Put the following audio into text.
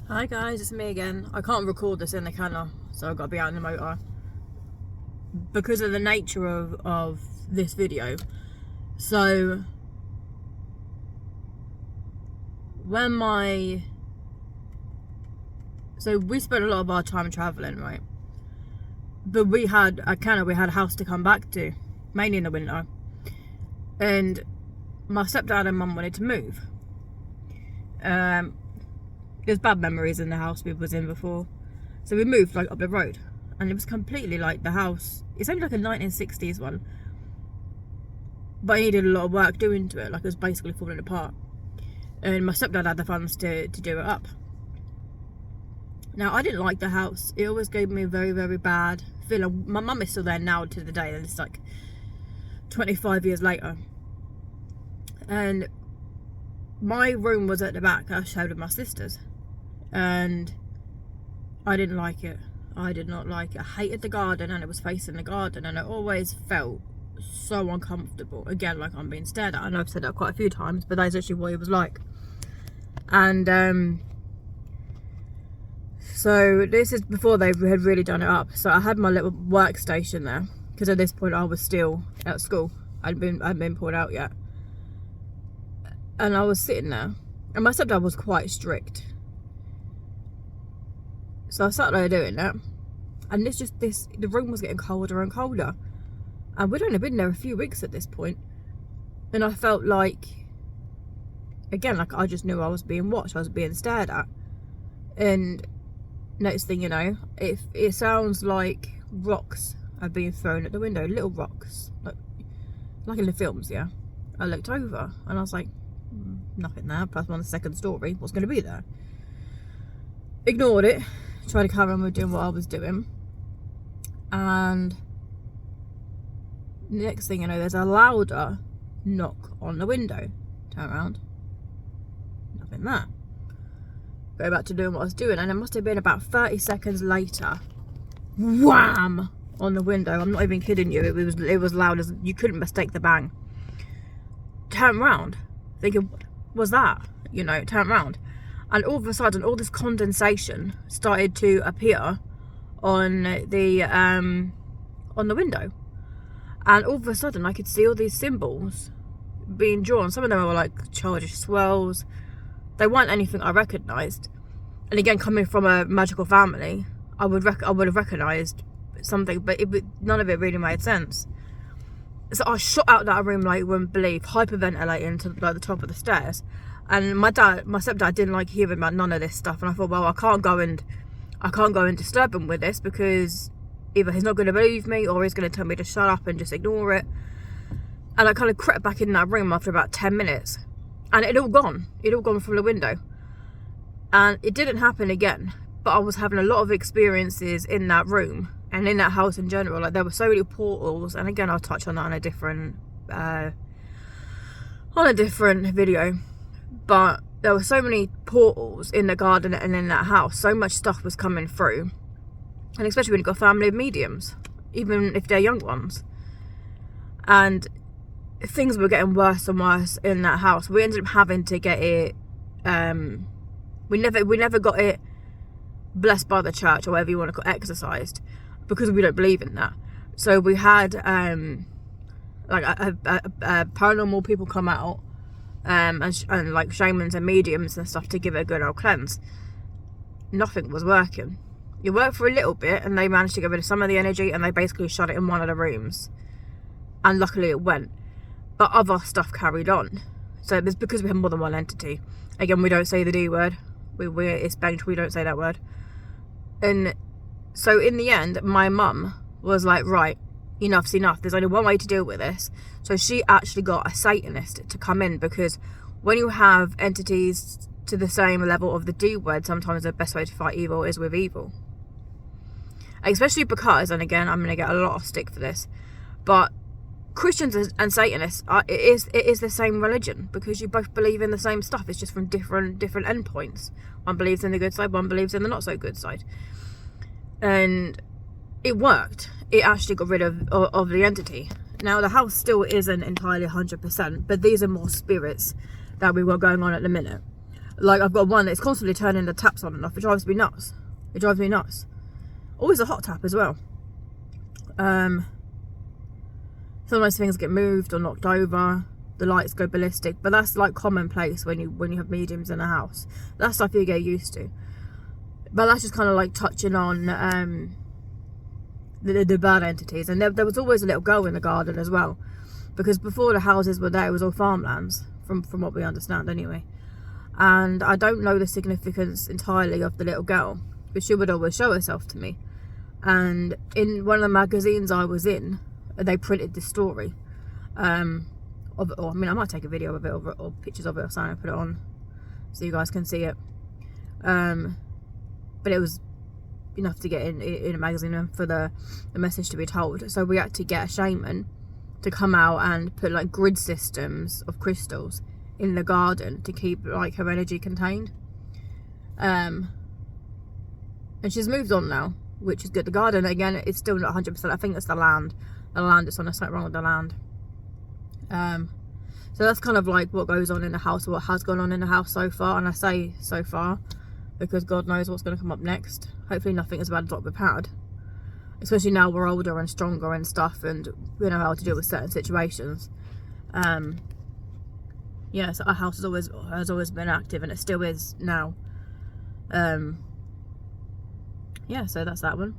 Hi guys, it's me again. I can't record this in the camera, so I've got to be out in the motor. Because of the nature of this video. So, we spent a lot of our time travelling, right? But we had a house to come back to, mainly in the winter. And my stepdad and mum wanted to move. There's bad memories in the house we was in before. So we moved like up the road. And it was completely like the house. It's only like a 1960s one. But it needed a lot of work doing to it. Like it was basically falling apart. And my stepdad had the funds to do it up. Now I didn't like the house. It always gave me a very, very bad feeling. My mum is still there now to the day. And it's like 25 years later. And my room was at the back. I shared with my sisters. And I didn't like it. I did not like it. I hated the garden, and it was facing the garden, and it always felt so uncomfortable. Again, like I'm being stared at. I know I've said that quite a few times, but that's actually what it was like. And so this is before they had really done it up. So I had my little workstation there, because at this point I was still at school. I hadn't been pulled out yet. And I was sitting there, and my stepdad was quite strict. So I sat there doing that, and the room was getting colder and colder. And we'd only been there a few weeks at this point. And I felt like, again, like I just knew I was being watched, I was being stared at. And next thing you know, it sounds like rocks are being thrown at the window, little rocks, like in the films, yeah. I looked over, and I was like, nothing there, plus I'm on the second story, what's going to be there? Ignored it. Tried to carry on with doing what I was doing, and next thing you know, there's a louder knock on the window. Turn around, nothing there. Go back to doing what I was doing, and it must have been about 30 seconds later, wham, on the window. I'm not even kidding you. It was loud as you couldn't mistake the bang. Turn around, thinking, what's that? You know, turn around. And all of a sudden, all this condensation started to appear on the window. And all of a sudden, I could see all these symbols being drawn. Some of them were like childish swirls. They weren't anything I recognised. And again, coming from a magical family, I would have recognised something, but none of it really made sense. So I shot out that room like you wouldn't believe, hyperventilating to like the top of the stairs. And my stepdad didn't like hearing about none of this stuff, and I thought, well, I can't go and disturb him with this, because either he's not going to believe me, or he's going to tell me to shut up and just ignore it. And I kind of crept back in that room after about 10 minutes, and it had all gone from the window. And it didn't happen again, but I was having a lot of experiences in that room and in that house in general. Like there were so many portals, and again, I'll touch on that on a different video. But there were so many portals in the garden and in that house. So much stuff was coming through. And especially when you've got a family of mediums, even if they're young ones. And things were getting worse and worse in that house. We ended up having to get it, we never got it blessed by the church, or whatever you want to call it, exorcised, because we don't believe in that. So we had like paranormal people come out, and like shamans and mediums and stuff to give it a good old cleanse. Nothing was working. It worked for a little bit, and they managed to get rid of some of the energy, and they basically shut it in one of the rooms, and luckily it went. But other stuff carried on. So it was because we had more than one entity. Again, we don't say the D word. It's Bench, we don't say that word. And so in the end, my mum was like, right, enough's enough. There's only one way to deal with this. So she actually got a Satanist to come in, because when you have entities to the same level of the D word, sometimes the best way to fight evil is with evil. Especially because, and again, I'm going to get a lot of stick for this, but Christians and Satanists, it is the same religion, because you both believe in the same stuff. It's just from different endpoints. One believes in the good side, one believes in the not so good side. And it worked. It actually got rid of the entity. Now the house still isn't entirely 100%, but these are more spirits that we got going on at the minute. Like, I've got one that's constantly turning the taps on and off. It drives me nuts. It drives me nuts. Always a hot tap as well. Sometimes things get moved or knocked over. The lights go ballistic, but that's like commonplace when you have mediums in a house. That's stuff you get used to. But that's just kind of like touching on the bad entities. And there was always a little girl in the garden as well, because before the houses were there, it was all farmlands, from what we understand anyway. And I don't know the significance entirely of the little girl, but she would always show herself to me. And in one of the magazines I was in, they printed this story of it. Or, I mean, I might take a video of it or pictures of it or something and put it on so you guys can see it. But it was enough to get in a magazine and for the message to be told. So we had to get a shaman to come out and put like grid systems of crystals in the garden to keep like her energy contained. And she's moved on now, which is good. The garden, again, it's still not 100%. I think it's the land. The land is on, there's something wrong with the land. So that's kind of like what goes on in the house, what has gone on in the house so far. And I say so far because God knows what's going to come up next. Hopefully nothing as bad as what we've had, especially now we're older and stronger and stuff, and we know how to deal with certain situations. Yeah, so our house has always been active, and it still is now. Yeah, so that's that one.